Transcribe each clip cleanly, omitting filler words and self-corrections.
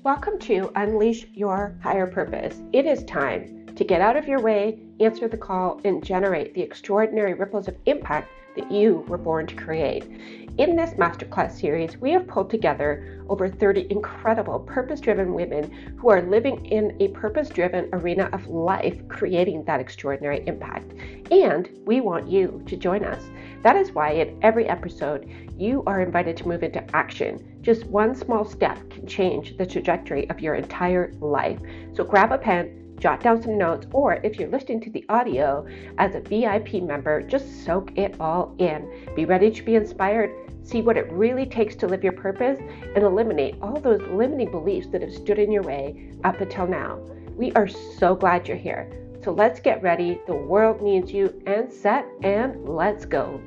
Welcome to Unleash Your Higher Purpose. It is time to get out of your way, answer the call, and generate the extraordinary ripples of impact that you were born to create. In this masterclass series, we have pulled together over 30 incredible purpose-driven women who are living in a purpose-driven arena of life, creating that extraordinary impact. And we want you to join us. That is why in every episode, you are invited to move into action. Just one small step can change the trajectory of your entire life. So grab a pen, jot down some notes, or if you're listening to the audio as a VIP member, just soak it all in. Be ready to be inspired, see what it really takes to live your purpose, and eliminate all those limiting beliefs that have stood in your way up until now. We are so glad you're here. So let's get ready. The world needs you, and set, and let's go.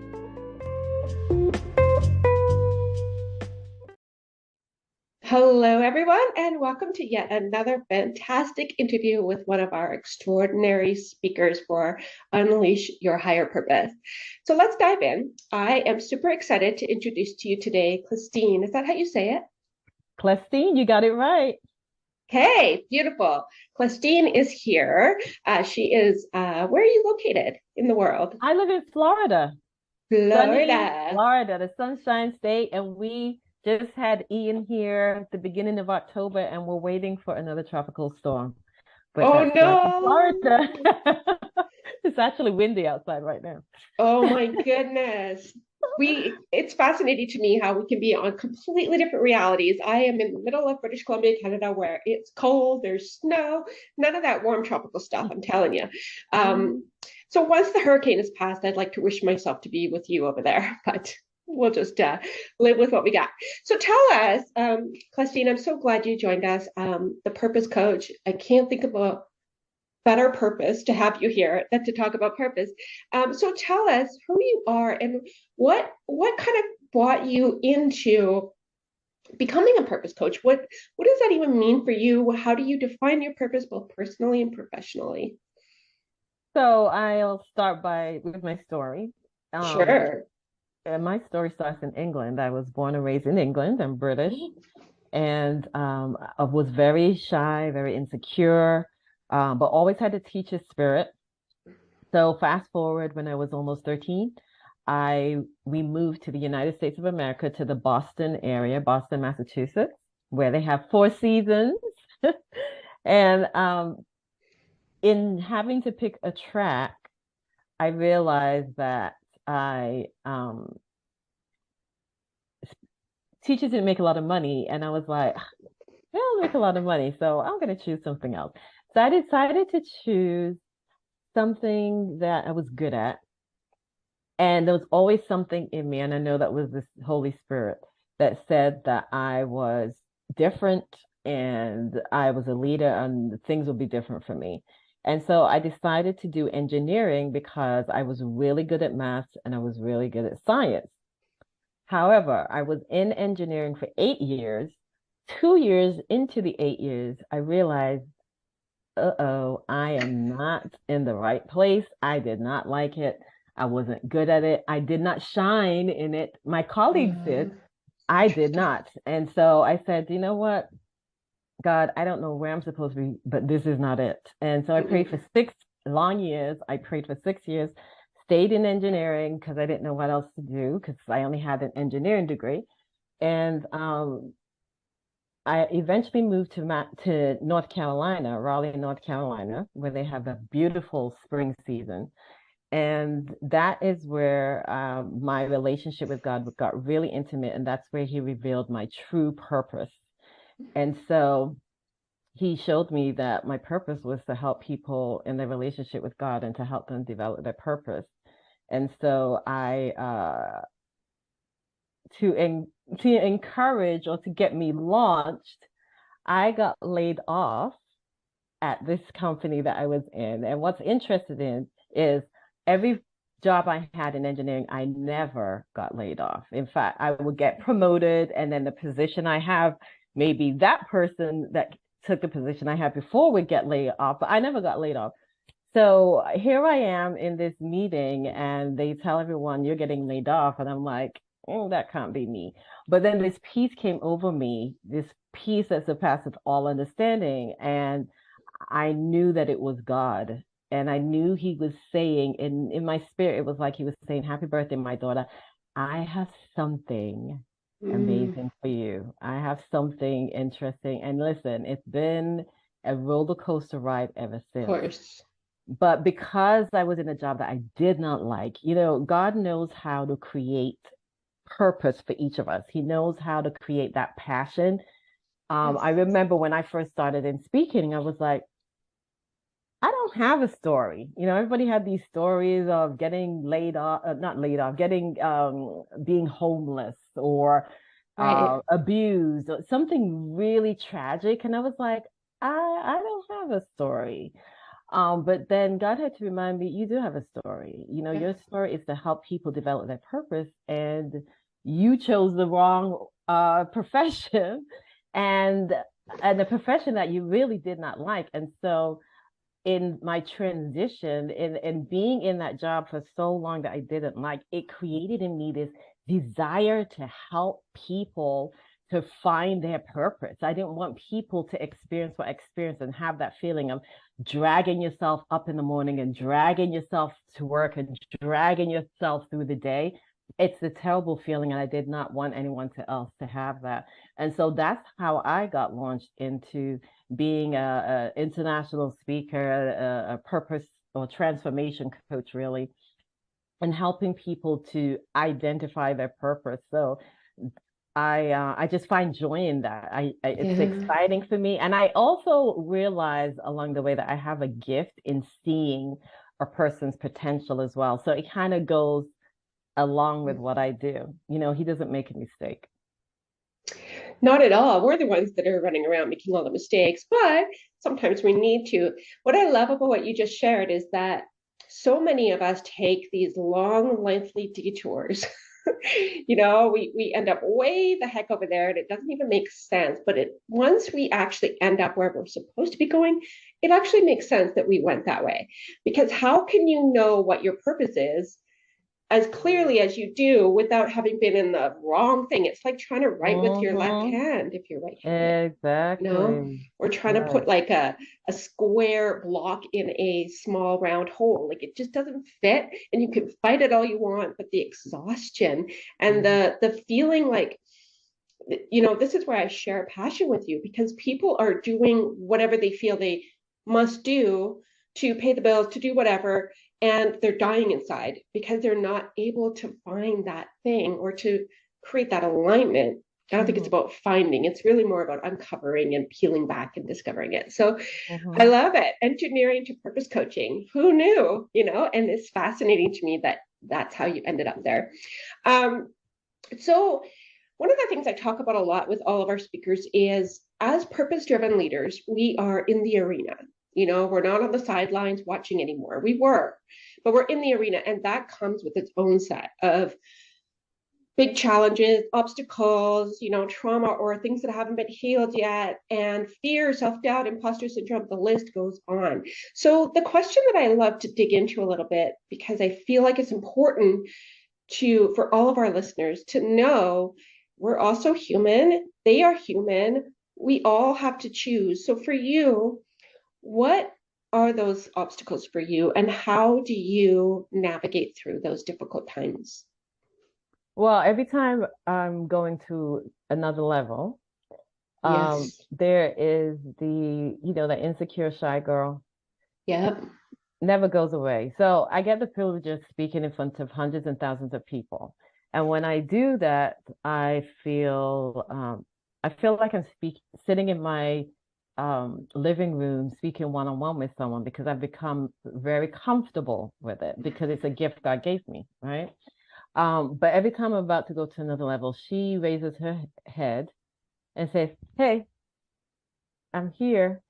Hello, everyone, and welcome to yet another fantastic interview with one of our extraordinary speakers for Unleash Your Higher Purpose. So let's dive in. I am super excited to introduce to you today, Clestine. Is that how you say it? Clestine, you got it right. Okay, beautiful. Clestine is here. She is, where are you located in the world? I live in Florida. Florida. Sunny Florida, the Sunshine State, and we just had Ian here at the beginning of October, and we're waiting for another tropical storm. But Oh no, Florida. It's actually windy outside right now. Oh my goodness. It's fascinating to me how we can be on completely different realities. I am in the middle of British Columbia, Canada, where it's cold, there's snow, none of that warm tropical stuff, I'm telling you. So once the hurricane is passed, I'd like to wish myself to be with you over there, but we'll just live with what we got. So tell us, Clestine, I'm so glad you joined us, the purpose coach. I can't think of a better purpose to have you here than to talk about purpose. So tell us who you are and what kind of brought you into becoming a purpose coach. What does that even mean for you? How do you define your purpose both personally and professionally? So I'll start with my story. Sure. And my story starts in England. I was born and raised in England. I'm British, and I was very shy, very insecure, but always had a teacher spirit. So fast forward, when I was almost 13, we moved to the United States of America, to the Boston area, Boston, Massachusetts, where they have 4 seasons. And in having to pick a track, I realized that teachers didn't make a lot of money, and I was like, they don't make a lot of money, so I'm going to choose something else. So I decided to choose something that I was good at, and there was always something in me, and I know that was this Holy Spirit that said that I was different and I was a leader and things would be different for me. And so I decided to do engineering because I was really good at math and I was really good at science. However, I was in engineering for 8 years. 2 years into the 8 years, I realized, I am not in the right place. I did not like it. I wasn't good at it. I did not shine in it. My colleagues did. I did not. And so I said, you know what? God, I don't know where I'm supposed to be, but this is not it. And so I prayed for 6 long years. I prayed for 6 years, stayed in engineering because I didn't know what else to do because I only had an engineering degree. And I eventually moved to North Carolina, Raleigh, North Carolina, where they have a beautiful spring season. And that is where my relationship with God got really intimate. And that's where he revealed my true purpose. And so he showed me that my purpose was to help people in their relationship with God and to help them develop their purpose. And so to encourage or to get me launched, I got laid off at this company that I was in. And what's interested in is every job I had in engineering, I never got laid off. In fact, I would get promoted, and then the position I have, maybe that person that took the position I had before would get laid off, but I never got laid off. So here I am in this meeting, and they tell everyone you're getting laid off, and I'm like, that can't be me. But then this peace came over me, this peace that surpasses all understanding. And I knew that it was God. And I knew he was saying, in my spirit, it was like he was saying, Happy birthday, my daughter. I have something Mm, amazing for you. I have something interesting. And listen, it's been a roller coaster ride ever of since. course. But because I was in a job that I did not like, God knows how to create purpose for each of us. He knows how to create that passion. Yes. I remember when I first started in speaking, I was like, I don't have a story. Everybody had these stories of getting laid off, not laid off, getting being homeless or Right. abused, or something really tragic. And I was like, I don't have a story. But then God had to remind me, you do have a story. Yeah. Your story is to help people develop their purpose, and you chose the wrong profession, and and the profession that you really did not like. And so in my transition and being in that job for so long that I didn't like, it created in me this desire to help people to find their purpose. I didn't want people to experience what I experienced and have that feeling of dragging yourself up in the morning and dragging yourself to work and dragging yourself through the day. It's a terrible feeling, and I did not want anyone else to have that. And so that's how I got launched into being a international speaker, a purpose or transformation coach, really, and helping people to identify their purpose. So I just find joy in that. It's Yeah. exciting for me, and I also realize along the way that I have a gift in seeing a person's potential as well. So it kind of goes along with what I do. He doesn't make a mistake. Not at all. We're the ones that are running around making all the mistakes, but sometimes we need to. What I love about what you just shared is that so many of us take these long, lengthy detours. We end up way the heck over there and it doesn't even make sense. But once we actually end up where we're supposed to be going, it actually makes sense that we went that way. Because how can you know what your purpose is as clearly as you do without having been in the wrong thing? It's like trying to write with your left Hmm. hand if you're right-handed, Exactly. or trying to Right. put like a square block in a small round hole. Like it just doesn't fit, and you can fight it all you want, but the exhaustion and Mhm. the feeling like, this is where I share a passion with you, because people are doing whatever they feel they must do to pay the bills, to do whatever, and they're dying inside because they're not able to find that thing or to create that alignment. I don't think it's Mhm. about finding, it's really more about uncovering and peeling back and discovering it. So I Mhm. love it. Engineering to purpose coaching. Who knew? And it's fascinating to me that that's how you ended up there. Um, so one of the things I talk about a lot with all of our speakers is, as purpose driven leaders, we are in the arena. We're not on the sidelines watching anymore. We were, but we're in the arena. And that comes with its own set of big challenges, obstacles, trauma or things that haven't been healed yet, and fear, self doubt, imposter syndrome, the list goes on. So, the question that I love to dig into a little bit, because I feel like it's important for all of our listeners to know, we're also human. They are human. We all have to choose. So for you, what are those obstacles for you, and how do you navigate through those difficult times? Well, every time I'm going to another level, Yes. there is the insecure shy girl Yeah. never goes away. So I get the privilege of speaking in front of hundreds and thousands of people. And when I do that, I feel like I'm sitting in my living room speaking one-on-one with someone, because I've become very comfortable with it because it's a gift God gave me, right? But every time I'm about to go to another level, she raises her head and says, Hey, I'm here.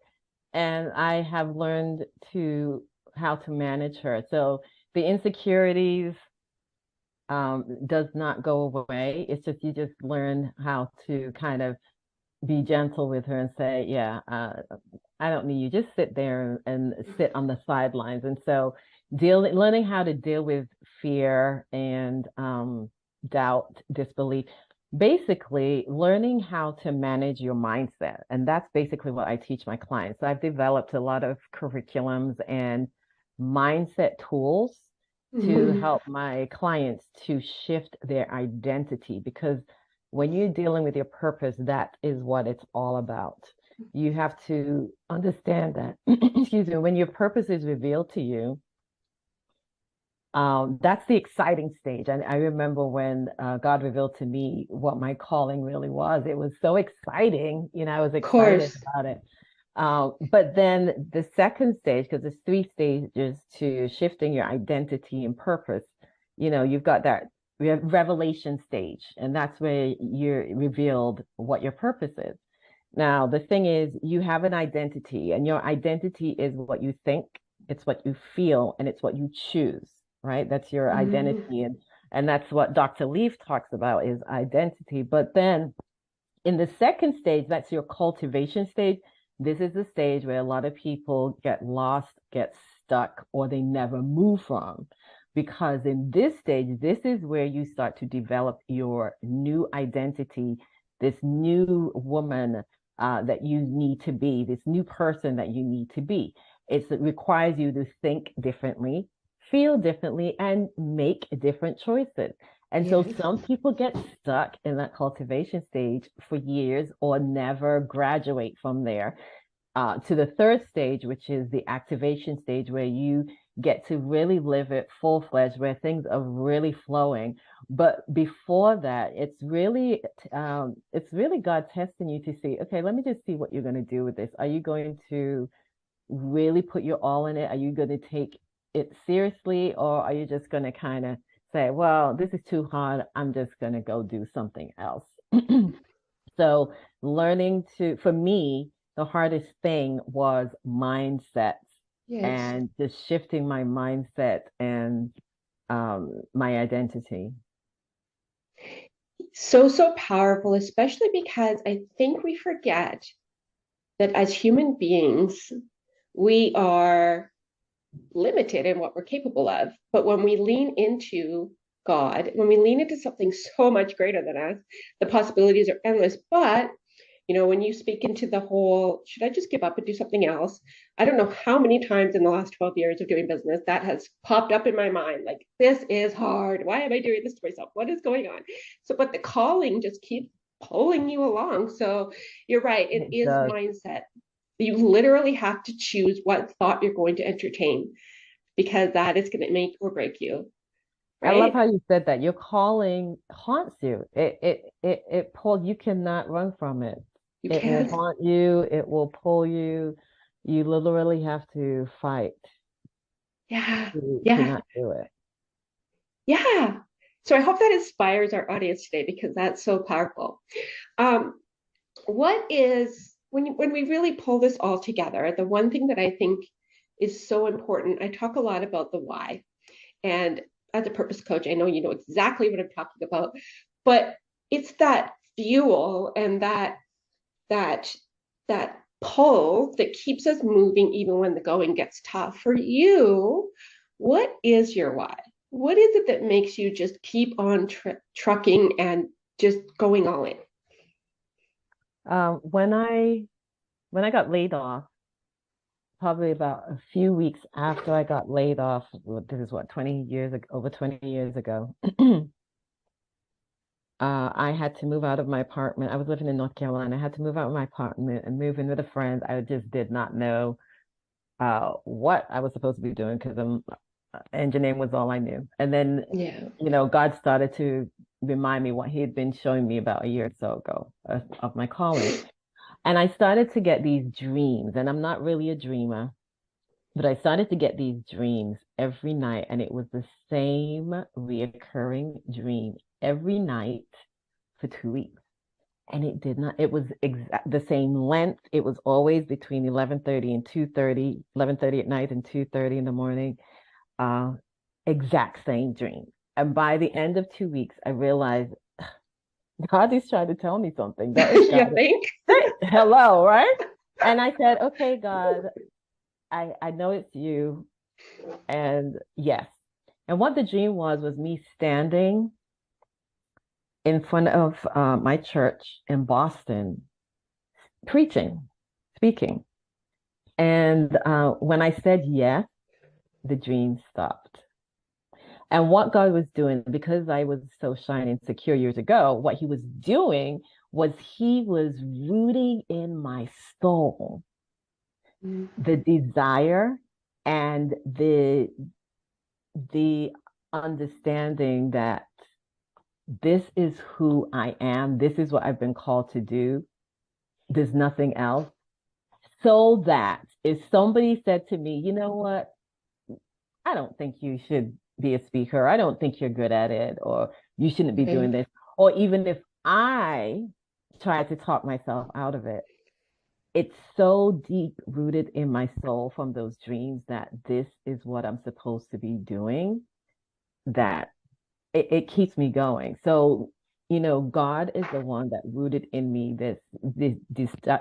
And I have learned to how to manage her. So the insecurities does not go away. It's just you just learn how to kind of be gentle with her and say, yeah, I don't need you. Just sit there and sit on the sidelines. And so learning how to deal with fear and doubt, disbelief. Basically, learning how to manage your mindset. And that's basically what I teach my clients. So I've developed a lot of curriculums and mindset tools to Mhm. help my clients to shift their identity, because when you're dealing with your purpose, that is what it's all about. You have to understand that, excuse me, when your purpose is revealed to you, that's the exciting stage. And I remember when God revealed to me what my calling really was. It was so exciting. I was Of excited course. about it. But then the second stage, because there's three stages to shifting your identity and purpose, you've got that revelation stage, and that's where you're revealed what your purpose is. Now, the thing is, you have an identity, and your identity is what you think, it's what you feel, and it's what you choose, right? That's your Mhm. identity. And that's what Dr. Leaf talks about is identity. But then in the second stage, that's your cultivation stage. This is the stage where a lot of people get lost, get stuck, or they never move from. Because in this stage, this is where you start to develop your new identity, this new woman that you need to be, this new person that you need to be. It requires you to think differently, feel differently, and make different choices. And so Yes. some people get stuck in that cultivation stage for years or never graduate from there to the third stage, which is the activation stage, where you get to really live it full fledged, where things are really flowing. But before that, it's really God testing you to see, okay, let me just see what you're going to do with this. Are you going to really put your all in it? Are you going to take it seriously, or are you just going to kind of say, well, this is too hard, I'm just going to go do something else? So, for me, the hardest thing was mindset, Yes. and just shifting my mindset and my identity. So, so powerful, especially because I think we forget that as human beings, we are limited in what we're capable of. But when we lean into God, when we lean into something so much greater than us, the possibilities are endless. But when you speak into the whole, should I just give up and do something else? I don't know how many times in the last 12 years of doing business that has popped up in my mind. Like, this is hard. Why am I doing this to myself? What is going on? So, but the calling just keeps pulling you along. So you're right. It It is does. mindset. You literally have to choose what thought you're going to entertain because that is going to make or break you, I love right? how you said that. Your calling haunts you. It pulled, you cannot run from it. You It will can't. haunt you, it will pull you. You literally have to fight Yeah. to Yeah. not do it. Yeah. So I hope that inspires our audience today because that's so powerful. Um, what is when we really pull this all together, the one thing that I think is so important, I talk a lot about the why. And as a purpose coach, I know you know exactly what I'm talking about, but it's that fuel and that that pull that keeps us moving even when the going gets tough. For you, what is your why? What is it that makes you just keep on trucking and just going all in? Um, when I when I got laid off, probably about a few weeks after I got laid off, this is what, 20 years ago, over 20 years ago. I had to move out of my apartment. I was living in North Carolina. I had to move out of my apartment and move in with a friend. I just did not know what I was supposed to be doing because engineering was all I knew. And then, Yeah. God started to remind me what he had been showing me about a year or so ago of my calling. And I started to get these dreams, and I'm not really a dreamer, but I started to get these dreams every night, and it was the same reoccurring dream every night for 2 weeks. And it did not, it was the same length. It was always between 11:30 and 2:30, 11:30 at night and 2:30 in the morning. Uh, exact same dream. And by the end of 2 weeks, I realized God is trying to tell me something. That is God. You think? Hey, hello, right? And I said, okay, God, I know it's you. And yes. And what the dream was me standing in front of my church in Boston, preaching, speaking. And when I said yes, the dream stopped. And what God was doing, because I was so shy and insecure years ago, what he was doing was he was rooting in my soul the desire and the understanding that this is who I am, this is what I've been called to do, there's nothing else. So that if somebody said to me, you know what, I don't think you should be a speaker. I don't think you're good at it, or you shouldn't be doing Right. this. Or even if I try to talk myself out of it, it's so deep rooted in my soul from those dreams that this is what I'm supposed to be doing that it keeps me going. So, God is the one that rooted in me this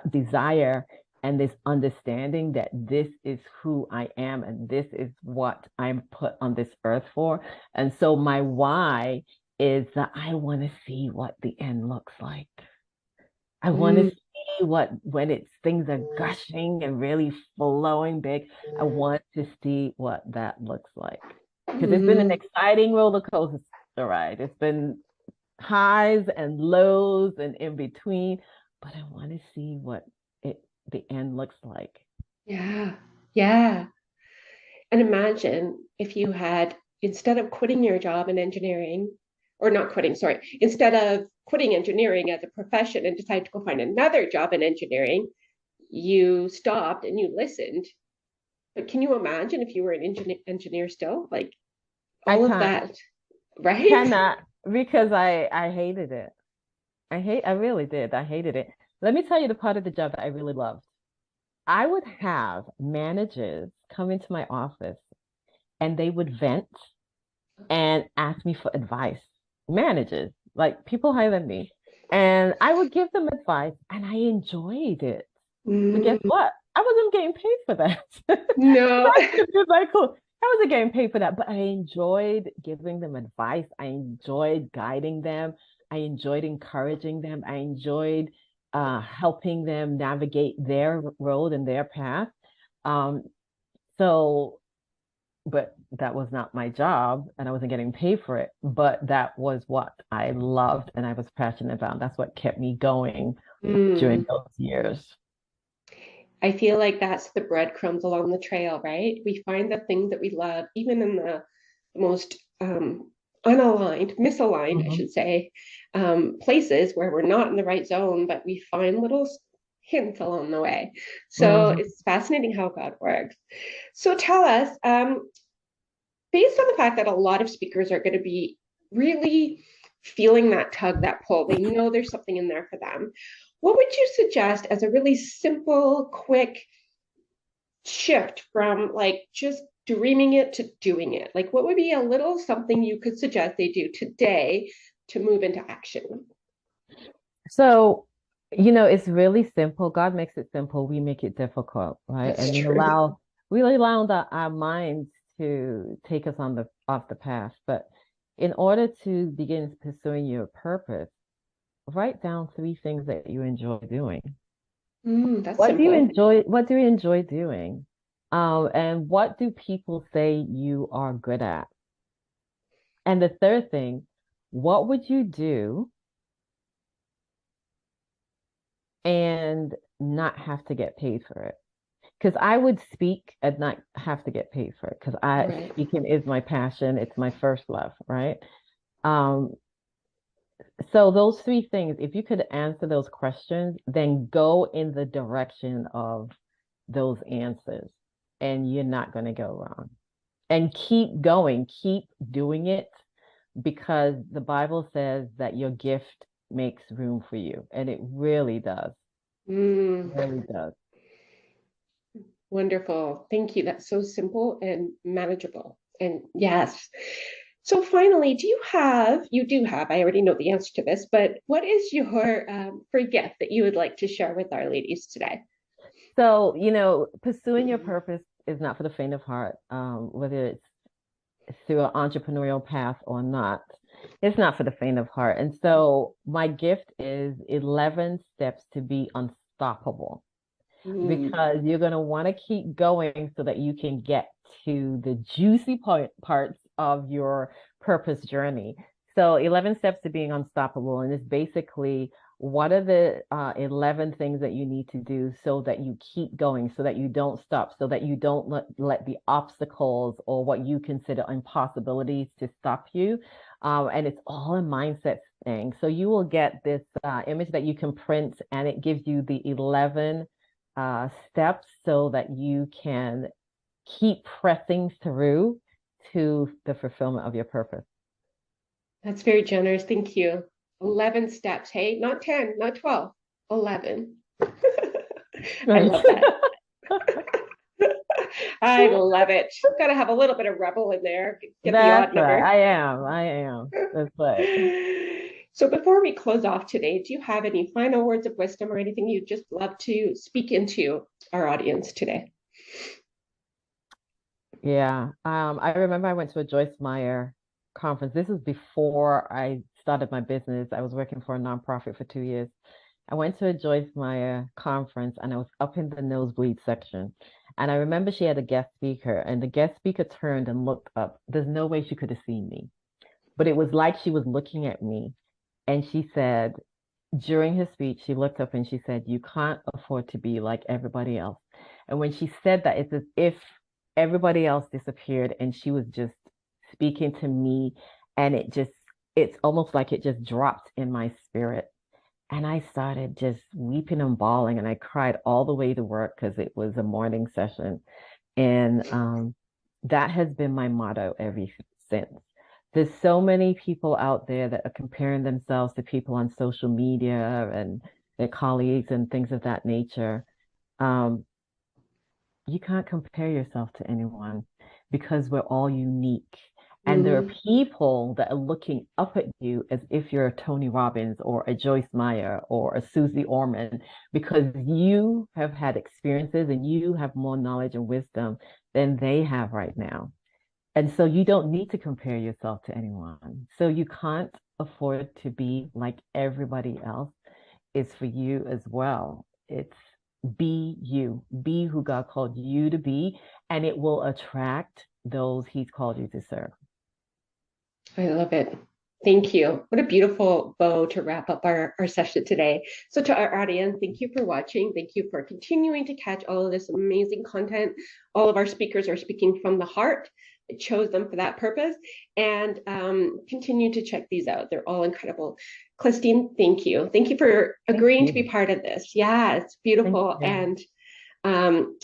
desire and this understanding that this is who I am and this is what I'm put on this earth for. And so my why is that I want to see what the end looks like. I want to Mm. see what when it's things are gushing and really flowing big. I want to see what that looks like. Because it's been an Mm. exciting roller coaster ride. It's been highs and lows and in between, but I want to see what it the end looks like. Yeah. Yeah. And imagine if you had, instead of quitting your job in engineering, or not quitting, sorry, instead of quitting engineering as a profession and decide to go find another job in engineering, you stopped and you listened. But can you imagine if you were an engineer still? Like I all of can't that, right? cannot because I hated it. I really did. I hated it. Let me tell you the part of the job that I really loved. I would have managers come into my office and they would vent and ask me for advice. Managers, like people higher than me. And I would give them advice and I enjoyed it. But guess Mm, what? I wasn't getting paid for that. no. That's just like cool. I wasn't getting paid for that, but I enjoyed giving them advice. I enjoyed guiding them. I enjoyed encouraging them. I enjoyed helping them navigate their road and their path. Um, so but that was not my job and I wasn't getting paid for it. But that was what I loved and I was passionate about. That's what kept me going during Mm. those years. I feel like that's the breadcrumbs along the trail, right? We find the things that we love, even in the most unaligned, misaligned, I Mhm. should say, places where we're not in the right zone, but we find little hints along the way. So Mhm. it's fascinating how God works. So tell us, based on the fact that a lot of speakers are going to be really feeling that tug, that pull, they know there's something in there for them. What would you suggest as a really simple, quick shift from like just dreaming it to doing it? Like, what would be a little something you could suggest they do today to move into action? So, it's really simple. God makes it simple. We make it difficult, right? That's And true. we allow our minds to take us on the off the path. But in order to begin pursuing your purpose, write down three things that you enjoy doing. That's simple. What do you enjoy doing? And what do people say you are good at? And the third thing, what would you do and not have to get paid for it? Because I would speak and not have to get paid for it because I Right. speaking is my passion. It's my first love, right? Um, so those three things, if you could answer those questions, then go in the direction of those answers and you're not going to go wrong. And keep going, keep doing it because the Bible says that your gift makes room for you. And it really does. Mm, Really does. wonderful. Thank you. That's so simple and manageable. And yes. So finally, you do have, I already know the answer to this, but what is your free gift that you would like to share with our ladies today? So, pursuing your purpose is not for the faint of heart, whether it's through an entrepreneurial path or not. It's not for the faint of heart. And so my gift is 11 steps to be unstoppable, Mm. because you're going to want to keep going so that you can get to the juicy parts of your purpose journey. So 11 steps to being unstoppable. And it's basically what are the 11 things that you need to do so that you keep going, so that you don't stop, so that you don't let the obstacles or what you consider impossibilities to stop you. And it's all a mindset thing. So you will get this image that you can print, and it gives you the 11 steps so that you can keep pressing through to the fulfillment of your purpose. That's very generous. Thank you. 11 steps. Hey, not 10, not 12, 11. I Right. love that. I love it. Got to have a little bit of rebel in there. Get the That's odd right. number. I am. That's right. So before we close off today, do you have any final words of wisdom or anything you'd just love to speak into our audience today? Yeah. I remember I went to a Joyce Meyer conference. This was before I started my business. I was working for a nonprofit for 2 years. I went to a Joyce Meyer conference, and I was up in the nosebleed section. And I remember she had a guest speaker, and the guest speaker turned and looked up. There's no way she could have seen me, but it was like she was looking at me. And she said, during her speech, she looked up and she said, "You can't afford to be like everybody else." And when she said that, it's as if everybody else disappeared and she was just speaking to me. And it's almost like it just dropped in my spirit. And I started just weeping and bawling, and I cried all the way to work because it was a morning session. And that has been my motto ever since. There's so many people out there that are comparing themselves to people on social media and their colleagues and things of that nature. Um, you can't compare yourself to anyone because we're all unique. And there are Mm, people that are looking up at you as if you're a Tony Robbins or a Joyce Meyer or a Susie Orman, because you have had experiences and you have more knowledge and wisdom than they have right now. And so you don't need to compare yourself to anyone. So you can't afford to be like everybody else. It's for you as well. It's be you, be who God called you to be, and it will attract those He's called you to serve. I love it. Thank you. What a beautiful bow to wrap up our session today. So, to our audience, thank you for watching. Thank you for continuing to catch all of this amazing content. All of our speakers are speaking from the heart. It chose them for that purpose. And continue to check these out. They're all incredible. Clestine, thank you. Thank you for Thank agreeing to be you. part of this. Yeah, it's Thank beautiful. you. And um,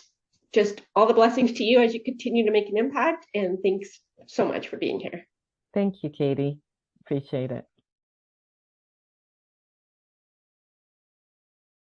just all the blessings to you as you continue to make an impact. And thanks so much for being here. Thank you, Katie. Appreciate it.